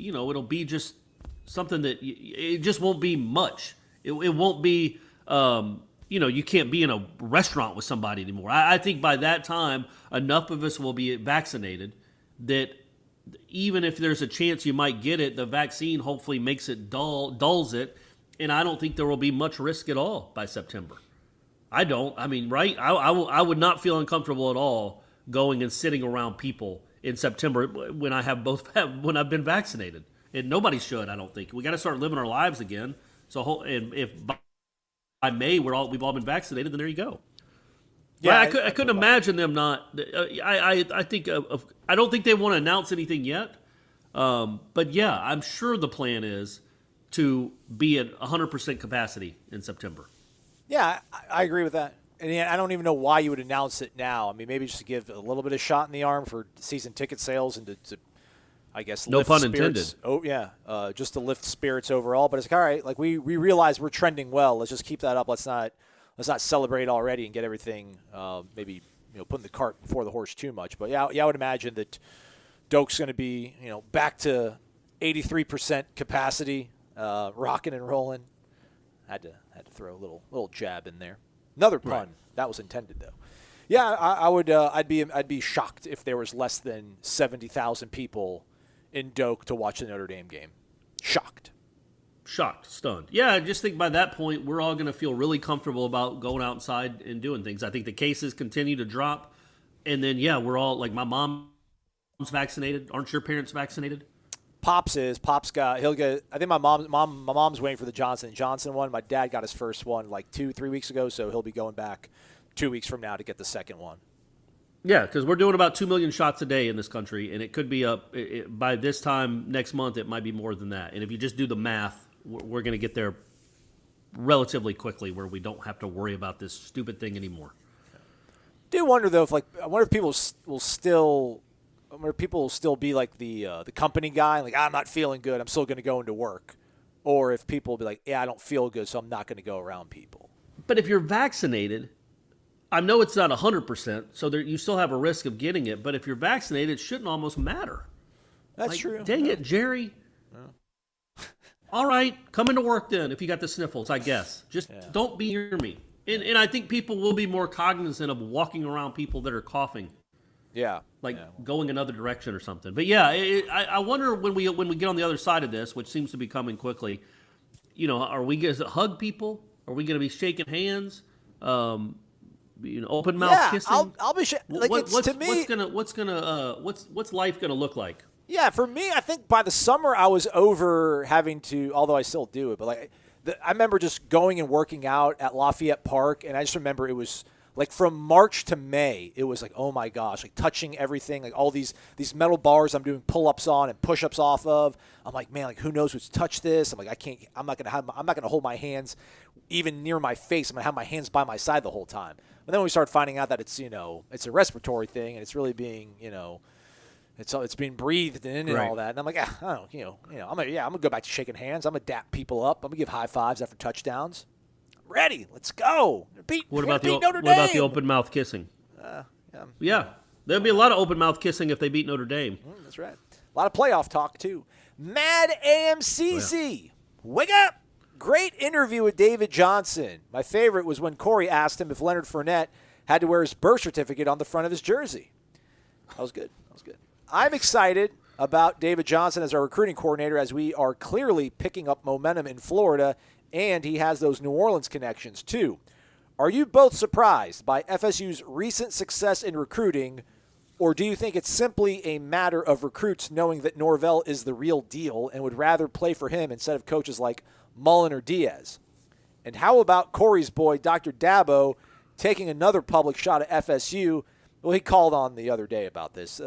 just something that it just won't be much. It won't be, you can't be in a restaurant with somebody anymore. I think by that time, enough of us will be vaccinated that even if there's a chance you might get it, the vaccine hopefully makes it dulls it, and I don't think there will be much risk at all by September. I don't. I mean, right? I would not feel uncomfortable at all going and sitting around people in September when when I've been vaccinated. And nobody should, I don't think. We got to start living our lives again. So, and if by May we've all been vaccinated, then there you go. Yeah, I couldn't imagine them not. I don't think they want to announce anything yet. But yeah, I'm sure the plan is to be at 100% capacity in September. Yeah, I agree with that. And I don't even know why you would announce it now. I mean, maybe just to give a little bit of shot in the arm for season ticket sales and to I guess, no lift pun spirits. intended. Oh yeah, just to lift spirits overall. But it's like, all right, like we realize we're trending well. Let's just keep that up. Let's not celebrate already and get everything maybe putting the cart before the horse too much. But yeah, I would imagine that Doak's going to be back to 83% capacity, rocking and rolling. Had to throw a little jab in there. Another pun. Right. That was intended though. Yeah, I would. I'd be shocked if there was less than 70,000 people in Doak to watch the Notre Dame game. Shocked, stunned. Yeah, I just think by that point we're all going to feel really comfortable about going outside and doing things. I think the cases continue to drop, and then we're all like, my mom's vaccinated. Aren't your parents vaccinated? Pops is. He'll get. I think my mom's waiting for the Johnson & Johnson one. My dad got his first one like 2-3 weeks ago, so he'll be going back 2 weeks from now to get the second one. Yeah, because we're doing about 2 million shots a day in this country, and it could be up by this time next month. It might be more than that. And if you just do the math, we're going to get there relatively quickly, where we don't have to worry about this stupid thing anymore. I do wonder though if I wonder if people will still. I wonder if people will still be like the company guy, like I'm not feeling good, I'm still going to go into work, or if people will be like, yeah, I don't feel good, so I'm not going to go around people. But if you're vaccinated, I know it's not 100%, so you still have a risk of getting it. But if you're vaccinated, it shouldn't almost matter. That's true. Dang it, Jerry. All right, come into work then if you got the sniffles, I guess. Just don't be near me. And I think people will be more cognizant of walking around people that are coughing. Yeah. Going another direction or something. But yeah, I wonder when we get on the other side of this, which seems to be coming quickly, are we going to hug people? Are we going to be shaking hands? Open mouth kissing. I'll be what's life gonna look like? Yeah, for me, I think by the summer I was over having to, although I still do it, but I remember just going and working out at Lafayette Park, and I just remember it was like from March to May, it was like, oh my gosh, like touching everything, like all these metal bars I'm doing pull-ups on and push-ups off of. I'm like, man, like who knows who's touched this? I'm like, I'm not gonna hold my hands even near my face. I'm gonna have my hands by my side the whole time. But then we started finding out that it's it's a respiratory thing, and it's really being it's being breathed in and all that. And I'm like, I'm gonna go back to shaking hands. I'm gonna dap people up. I'm gonna give high fives after touchdowns. Ready? Let's go. What about the open mouth kissing? Yeah, there'd be a lot of open mouth kissing if they beat Notre Dame. That's right. A lot of playoff talk too. Mad AMCC, wake up! Great interview with David Johnson. My favorite was when Corey asked him if Leonard Fournette had to wear his birth certificate on the front of his jersey. That was good. I'm excited about David Johnson as our recruiting coordinator, as we are clearly picking up momentum in Florida. And he has those New Orleans connections, too. Are you both surprised by FSU's recent success in recruiting, or do you think it's simply a matter of recruits knowing that Norvell is the real deal and would rather play for him instead of coaches like Mullen or Diaz? And how about Corey's boy, Dr. Dabo, taking another public shot at FSU? Well, he called on the other day about this,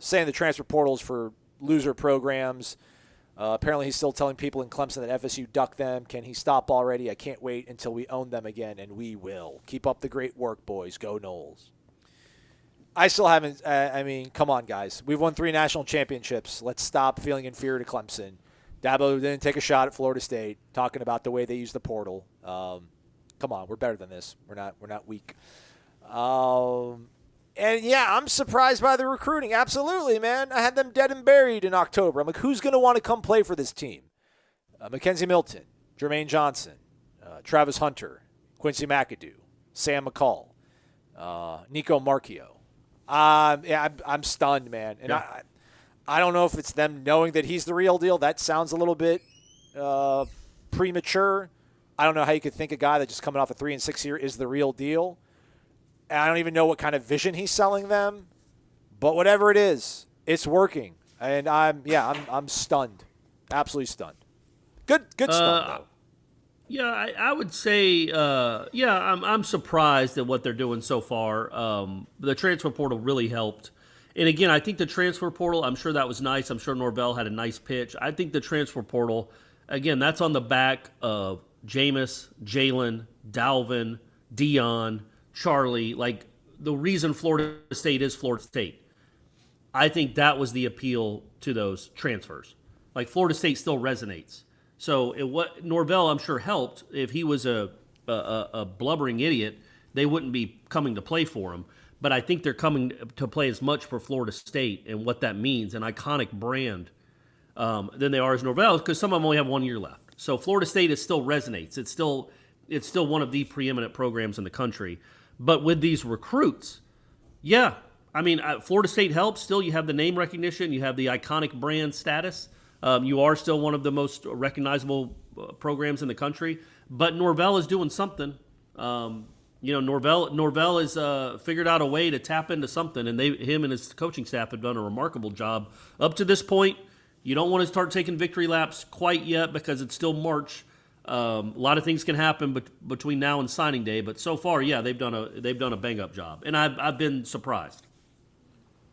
saying the transfer portals for loser programs. Apparently he's still telling people in Clemson that FSU ducked them. Can he stop already? I can't wait until we own them again, and we will. Keep up the great work, boys. Go Noles. I still haven't come on, guys. We've won 3 national championships. Let's stop feeling inferior to Clemson. Dabo didn't take a shot at Florida State, talking about the way they use the portal. Come on, we're better than this. We're not weak. And, yeah, I'm surprised by the recruiting. Absolutely, man. I had them dead and buried in October. I'm like, who's going to want to come play for this team? Mackenzie Milton, Jermaine Johnson, Travis Hunter, Quincy McAdoo, Sam McCall, Nico Marchio. I'm stunned, man. And I don't know if it's them knowing that he's the real deal. That sounds a little bit premature. I don't know how you could think a guy that just coming off a 3 and 6 year is the real deal. And I don't even know what kind of vision he's selling them. But whatever it is, it's working. And I'm stunned. Absolutely stunned. Good stunned, though. Yeah, I would say, I'm surprised at what they're doing so far. The transfer portal really helped. And again, I think the transfer portal, I'm sure that was nice. I'm sure Norvell had a nice pitch. I think the transfer portal, again, that's on the back of Jameis, Jalen, Dalvin, Dion, Charlie. Like, the reason Florida State is Florida State. I think that was the appeal to those transfers. Like, Florida State still resonates. So what Norvell, I'm sure, helped. If he was a blubbering idiot, they wouldn't be coming to play for him. But I think they're coming to play as much for Florida State and what that means, an iconic brand, than they are as Norvell, because some of them only have 1 year left. So Florida State still resonates. It's still one of the preeminent programs in the country. But with these recruits, yeah, I mean, Florida State helps. Still, you have the name recognition. You have the iconic brand status. You are still one of the most recognizable programs in the country. But Norvell is doing something. Norvell has figured out a way to tap into something, and him and his coaching staff have done a remarkable job. Up to this point, you don't want to start taking victory laps quite yet because it's still March. A lot of things can happen between now and signing day, but so far, yeah, they've done a bang up job, and I've been surprised.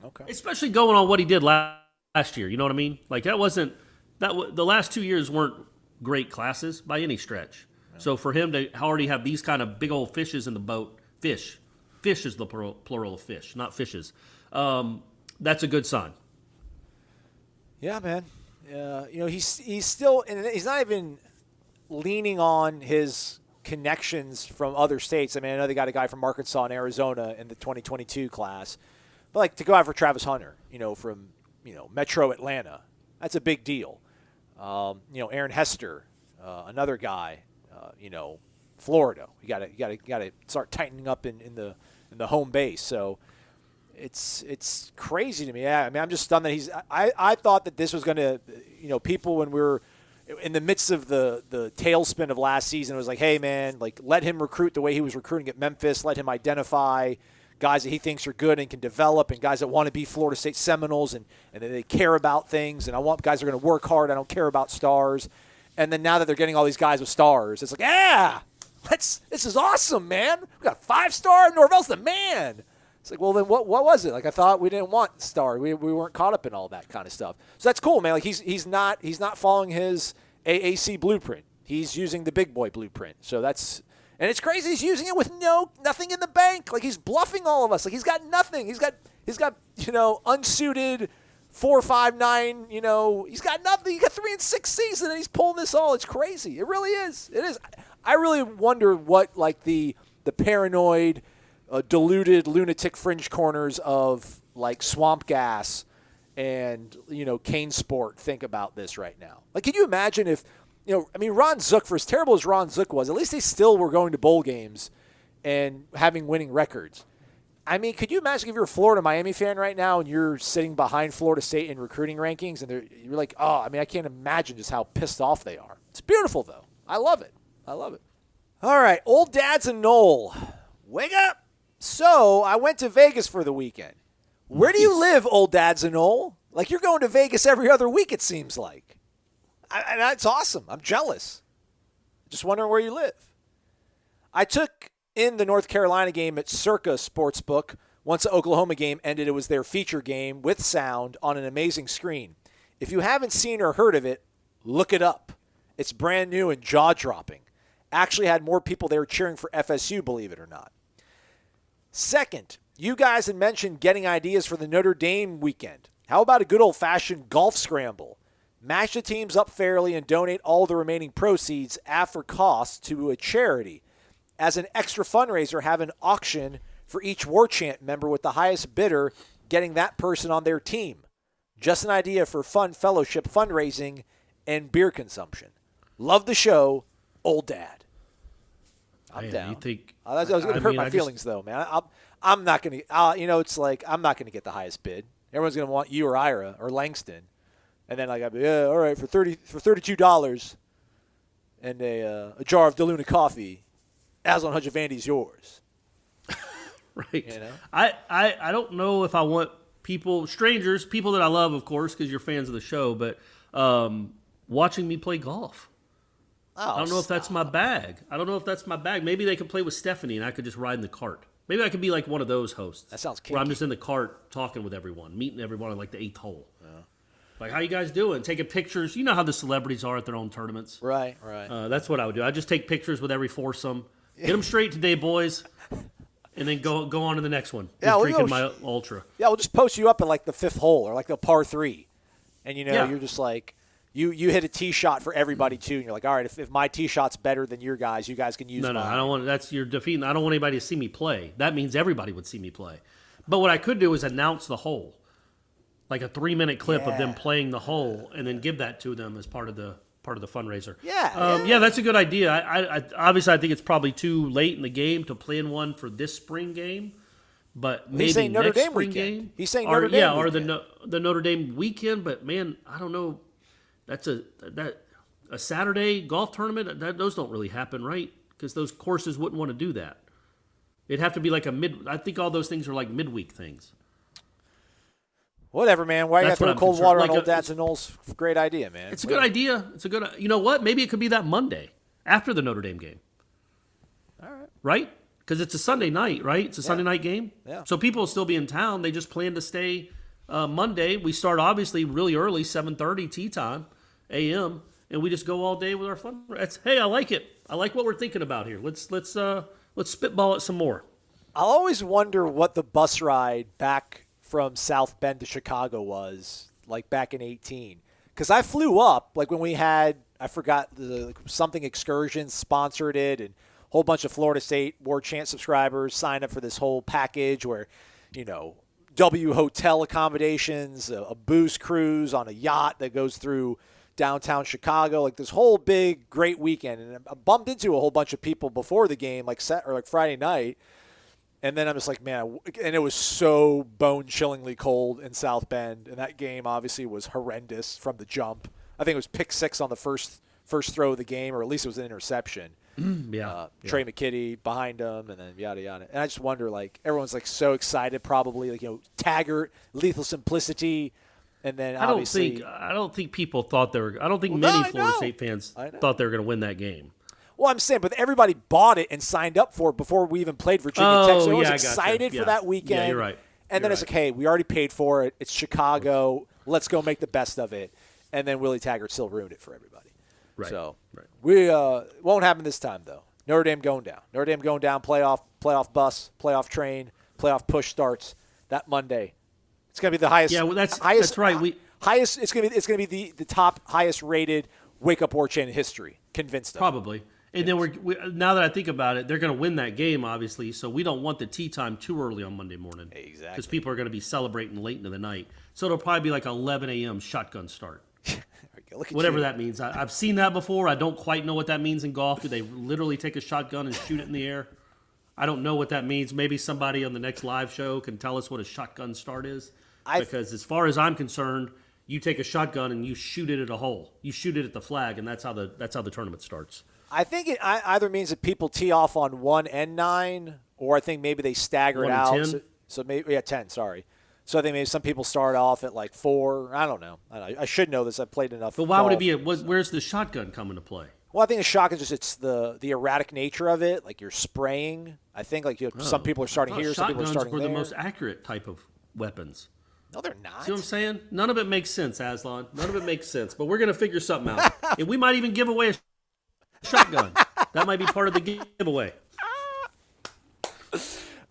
Okay. Especially going on what he did last year. You know what I mean? Like that wasn't the last 2 years weren't great classes by any stretch. No. So for him to already have these kind of big old fishes in the boat, fish is the plural of fish, not fishes. That's a good sign. Yeah, man. He's still, and he's not even leaning on his connections from other states. I mean, I know they got a guy from Arkansas and Arizona in the 2022 class, but like to go out for Travis Hunter, from Metro Atlanta, that's a big deal. Aaron Hester, another guy, Florida. You got to start tightening up in the home base. So it's crazy to me. Yeah, I mean, I'm just stunned that I thought that this was going to, people when we were in the midst of the tailspin of last season, it was like, hey, man, like let him recruit the way he was recruiting at Memphis. Let him identify guys that he thinks are good and can develop, and guys that want to be Florida State Seminoles and that they care about things. And I want guys that are going to work hard. I don't care about stars. And then now that they're getting all these guys with stars, it's like, this is awesome, man. We got 5-star. Norvell's the man. It's like, well, then what was it? Like, I thought we didn't want star. We weren't caught up in all that kind of stuff. So that's cool, man. Like he's not following his AAC blueprint. He's using the big boy blueprint. So and it's crazy. He's using it with nothing in the bank. Like he's bluffing all of us. Like he's got nothing. He's got unsuited 4.59. He's got nothing. He got 3-6 season, and he's pulling this all. It's crazy. It really is. It is. I really wonder what like the paranoid, deluded lunatic fringe corners of like Swamp Gas and Cane Sport think about this right now. Like, can you imagine if Ron Zook, for as terrible as Ron Zook was, at least they still were going to bowl games and having winning records. I mean, could you imagine if you're a Florida Miami fan right now and you're sitting behind Florida State in recruiting rankings and you're like, I can't imagine just how pissed off they are. It's beautiful though. I love it. All right, old dads and Knoll, wake up. So I went to Vegas for the weekend. Where do you live, old dads and Knoll? Like you're going to Vegas every other week, it seems like. And that's awesome. I'm jealous. Just wondering where you live. I took in the North Carolina game at Circa Sportsbook. Once the Oklahoma game ended, it was their feature game with sound on an amazing screen. If you haven't seen or heard of it, look it up. It's brand new and jaw-dropping. Actually had more people there cheering for FSU, believe it or not. Second, you guys had mentioned getting ideas for the Notre Dame weekend. How about a good old-fashioned golf scramble? Match the teams up fairly and donate all the remaining proceeds after costs to a charity. As an extra fundraiser, have an auction for each Warchant member with the highest bidder getting that person on their team. Just an idea for fun fellowship fundraising and beer consumption. Love the show, old dad. I'm down. You think, I was going to hurt my feelings, though, man. I'm not going to, it's like I'm not going to get the highest bid. Everyone's going to want you or Ira or Langston. And then like, all right, for $32 and a jar of DeLuna coffee, Aslan Hudjavandi's yours. Right. I don't know if I want strangers, people that I love, of course, because you're fans of the show, but watching me play golf. Oh, I don't know if that's my bag. Maybe they could play with Stephanie and I could just ride in the cart. Maybe I could be like one of those hosts. That sounds kinky. Where I'm just in the cart talking with everyone, meeting everyone on like the 8th hole. Yeah. Like, how you guys doing? Taking pictures. You know how the celebrities are at their own tournaments. Right. That's what I would do. I just take pictures with every foursome. Get them straight today, boys. And then go on to the next one. Yeah, drinking my Ultra. Yeah, we'll just post you up at like the 5th hole or like the par 3. And, you're just like, you hit a tee shot for everybody too. And you're like, all right, if my tee shot's better than your guys, you guys can use mine. No, I don't want, that's your defeating. I don't want anybody to see me play. That means everybody would see me play. But what I could do is announce the hole. Like a 3-minute clip of them playing the hole, and then give that to them as part of the fundraiser. Yeah. That's a good idea. I obviously I think it's probably too late in the game to plan one for this spring game, but maybe he's saying next Notre Dame spring weekend. game. He's saying Notre Dame or weekend. the Notre Dame weekend. But man, I don't know. That's a Saturday golf tournament. Those don't really happen, right? Because those courses wouldn't want to do that. It'd have to be like I think all those things are like midweek things. Whatever, man. Why you got to throw cold water on old dads and Knowles? Great idea, man. It's a good idea. You know what? Maybe it could be that Monday after the Notre Dame game. All right. Right? because it's a Sunday night, right? It's a Sunday night game. Yeah. So people will still be in town. They just plan to stay Monday. We start obviously really early, 7:30 tea time, a.m., and we just go all day with our fun. Hey, I like it. I like what we're thinking about here. Let's spitball it some more. I'll always wonder what the bus ride back from South Bend to Chicago was like back in 18. Because I flew up, like when we had, I forgot, the something excursions sponsored it, and a whole bunch of Florida State War Chant subscribers signed up for this whole package where, W hotel accommodations, a booze cruise on a yacht that goes through downtown Chicago, like this whole big, great weekend. And I bumped into a whole bunch of people before the game, like Friday night. And then I'm just like, man, and it was so bone-chillingly cold in South Bend. And that game obviously was horrendous from the jump. I think it was pick 6 on the first throw of the game, or at least it was an interception. Trey McKitty behind him, and then yada, yada. And I just wonder, like, everyone's, like, so excited probably, like, Taggart, Lethal Simplicity, and then obviously. I don't think people thought they were – I don't think many Florida State fans thought they were going to win that game. Well, I'm saying, but everybody bought it and signed up for it before we even played Virginia Tech. So I was excited for that weekend. Yeah, you're right. And then it's like, hey, we already paid for it. It's Chicago. Let's go make the best of it. And then Willie Taggart still ruined it for everybody. Right. So we won't happen this time, though. Notre Dame going down. Notre Dame going down, playoff bus, playoff train, playoff push starts that Monday. It's going to be the highest. Yeah, well, that's right. Highest. It's going to be the top highest rated Wake Up War Chant in history. Convinced of. Probably. And then we now that I think about it, they're going to win that game, obviously. So we don't want the tea time too early on Monday morning. Exactly. Because people are going to be celebrating late into the night. So it'll probably be like 11 a.m. shotgun start. Whatever that means. I've seen that before. I don't quite know what that means in golf. Do they literally take a shotgun and shoot it in the air? I don't know what that means. Maybe somebody on the next live show can tell us what a shotgun start is. Because as far as I'm concerned, you take a shotgun and you shoot it at a hole. You shoot it at the flag, and that's how the tournament starts. I think it either means that people tee off on 1 and 9, or I think maybe they stagger it out. 10? So maybe 10. Sorry. So I think maybe some people start off at like 4. I don't know. I should know this. I've played enough. But why would it be? Where's the shotgun come into play? Well, I think the shotgun is just it's the erratic nature of it. Like you're spraying. I think like some people are starting here, some people are starting there. Shotguns were the most accurate type of weapons. No, they're not. See what I'm saying? None of it makes sense, Aslan. None of it makes sense. But we're gonna figure something out, and we might even give away a shotgun. That might be part of the giveaway.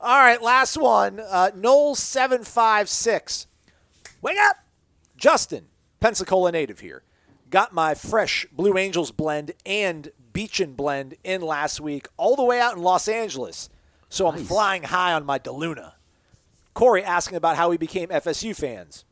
All right, last one. Knowles 756. Wake up! Justin, Pensacola native here. Got my fresh Blue Angels blend and Beechin blend in last week, all the way out in Los Angeles. So I'm flying high on my DeLuna. Corey asking about how we became FSU fans.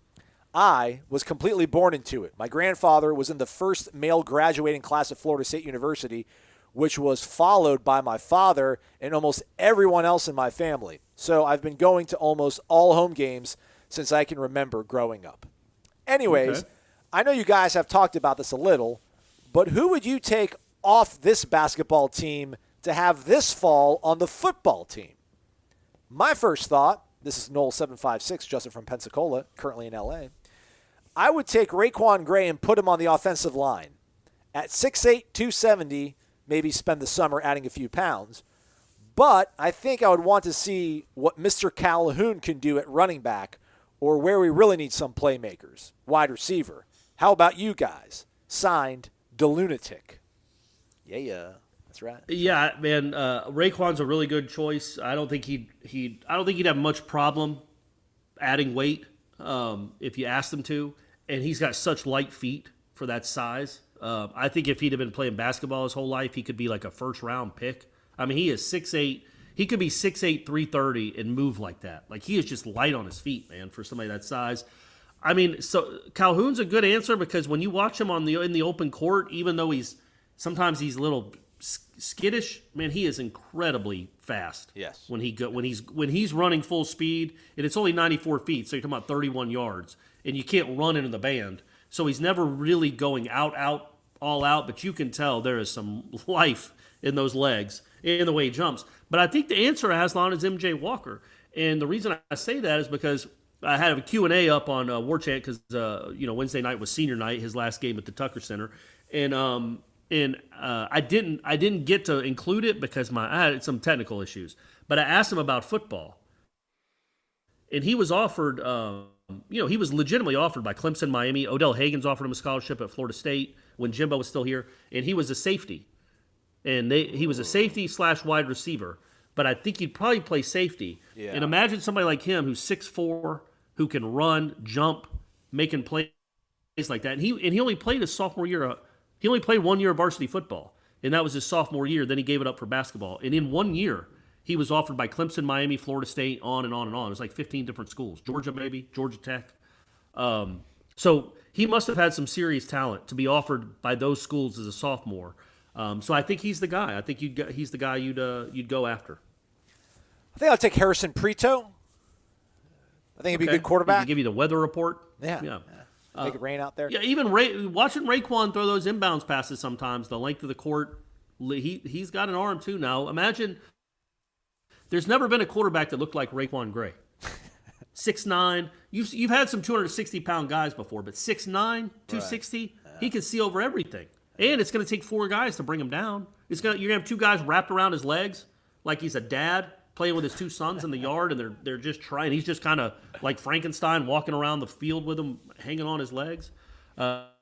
I was completely born into it. My grandfather was in the first male graduating class at Florida State University, which was followed by my father and almost everyone else in my family. So I've been going to almost all home games since I can remember growing up. Anyways, I know you guys have talked about this a little, but who would you take off this basketball team to have this fall on the football team? My first thought, this is Noel 756, Justin from Pensacola, currently in LA. I would take Raekwon Gray and put him on the offensive line. At 6'8", 270, maybe spend the summer adding a few pounds. But I think I would want to see what Mr. Calhoun can do at running back, or where we really need some playmakers, wide receiver. How about you guys? Signed, DeLunatic. Yeah, that's right. Yeah, man. Raekwon's a really good choice. I don't think he'd have much problem adding weight if you asked him to, and he's got such light feet for that size. I think if he'd have been playing basketball his whole life, he could be like a first-round pick. I mean, he is 6'8". He could be 6'8", 330 and move like that. Like, he is just light on his feet, man, for somebody that size. I mean, so Calhoun's a good answer because when you watch him in the open court, even though sometimes he's a little skittish, man, he is incredibly fast. Yes. When he's running full speed, and it's only 94 feet, so you're talking about 31 yards, and you can't run into the band. So he's never really going out, all out, but you can tell there is some life in those legs and the way he jumps. But I think the answer, Aslan, is MJ Walker. And the reason I say that is because I had a Q&A up on Warchant because, Wednesday night was senior night, his last game at the Tucker Center. And and I didn't get to include it because I had some technical issues. But I asked him about football, and he was offered. He was legitimately offered by Clemson, Miami. Odell Hagen's offered him a scholarship at Florida State when Jimbo was still here, and he was a safety. And he was a safety / wide receiver, but I think he'd probably play safety. Yeah. And imagine somebody like him who's 6'4", who can run, jump, making plays like that. And he only played his sophomore year. He only played 1 year of varsity football, and that was his sophomore year. Then he gave it up for basketball. And in 1 year, he was offered by Clemson, Miami, Florida State, on and on and on. It was like 15 different schools. Georgia, maybe, Georgia Tech. So he must have had some serious talent to be offered by those schools as a sophomore. So I think he's the guy. I think he's the guy you'd go after. I think I'll take Harrison Prito. I think he'd be a good quarterback. He can give you the weather report. Yeah. Make it rain out there. Yeah, even watching Raekwon throw those inbounds passes sometimes, the length of the court, he's got an arm too now. Imagine there's never been a quarterback that looked like Raekwon Gray. 6'9". You've had some 260-pound guys before, but 6'9", 260, right. He can see over everything. And it's going to take 4 guys to bring him down. You're going to have 2 guys wrapped around his legs like he's a dad playing with his 2 sons in the yard, and they're just trying. He's just kind of like Frankenstein walking around the field with them hanging on his legs. But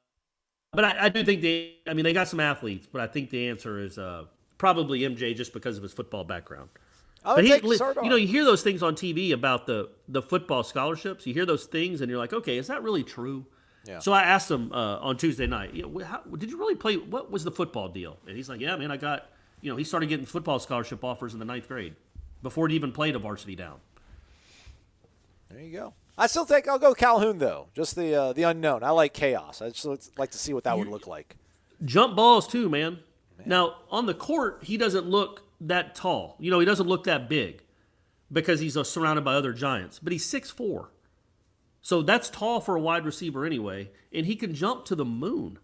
I do think they got some athletes, but I think the answer is probably MJ just because of his football background. But you hear those things on TV about the football scholarships. You hear those things, and you're like, okay, is that really true? Yeah. So I asked him on Tuesday night, did you really play? What was the football deal? And he's like, yeah, man, I got, he started getting football scholarship offers in the 9th grade before he even played a varsity down. There you go. I'll go Calhoun though. Just the unknown. I like chaos. I just like to see what that would look like. Jump balls too, man. Now on the court, he doesn't look that tall. He doesn't look that big because he's surrounded by other giants. But he's 6'4". So that's tall for a wide receiver anyway, and he can jump to the moon.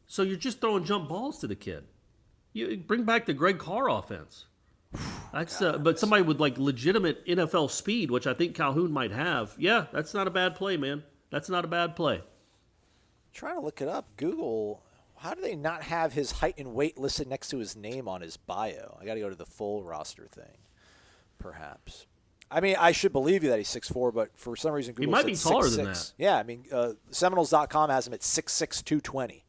So you're just throwing jump balls to the kid. You bring back the Greg Carr offense. That's but somebody with like legitimate NFL speed, which I think Calhoun might have. Yeah, that's not a bad play, man. That's not a bad play. Trying to look it up. Google. How do they not have his height and weight listed next to his name on his bio? I got to go to the full roster thing, perhaps. I mean, I should believe you that he's 6'4", but for some reason Google said 6'6". He might be taller than that. Yeah, I mean, Seminoles.com has him at 6'6", 220.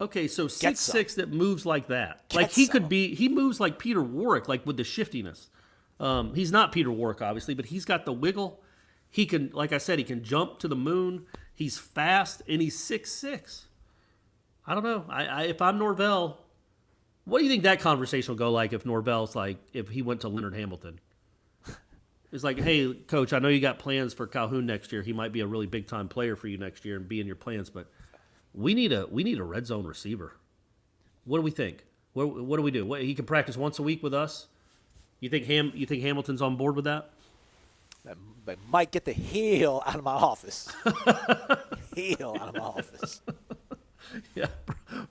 Okay, so 6'6" that moves like that. He moves like Peter Warrick, like with the shiftiness. He's not Peter Warrick, obviously, but he's got the wiggle. He can, like I said, he can jump to the moon. He's fast, and he's 6'6". I don't know. If I'm Norvell, what do you think that conversation will go like if Norvell's like, if he went to Leonard Hamilton? It's like, hey, coach, I know you got plans for Calhoun next year. He might be a really big-time player for you next year and be in your plans, but we need a red zone receiver. What do we think? What do we do? He can practice once a week with us? You think Hamilton's on board with that? That might get the heel out of my office. Heel out of my office. Yeah,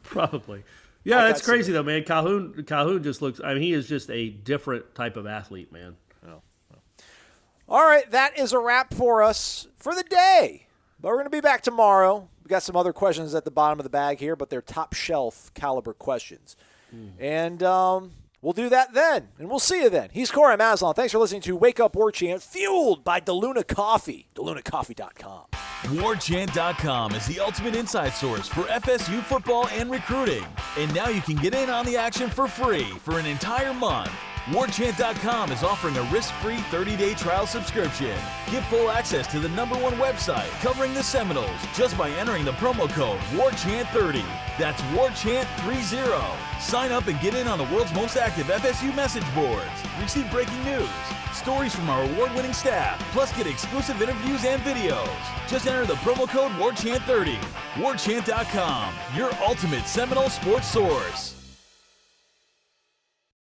probably. Yeah, that's crazy though, man. Calhoun just looks. I mean, he is just a different type of athlete, man. All right, that is a wrap for us for the day. But we're going to be back tomorrow. We got some other questions at the bottom of the bag here, but they're top shelf caliber questions. And we'll do that then, and we'll see you then. He's Corey Maslon. Thanks for listening to Wake Up Warchant, fueled by DeLuna Coffee, DeLunaCoffee.com. Warchant.com is the ultimate inside source for FSU football and recruiting. And now you can get in on the action for free for an entire month. Warchant.com is offering a risk-free 30-day trial subscription. Get full access to the #1 website covering the Seminoles just by entering the promo code WARCHANT30. That's WARCHANT30. Sign up and get in on the world's most active FSU message boards. Receive breaking news, stories from our award-winning staff, plus get exclusive interviews and videos. Just enter the promo code WARCHANT30. Warchant.com, your ultimate Seminole sports source.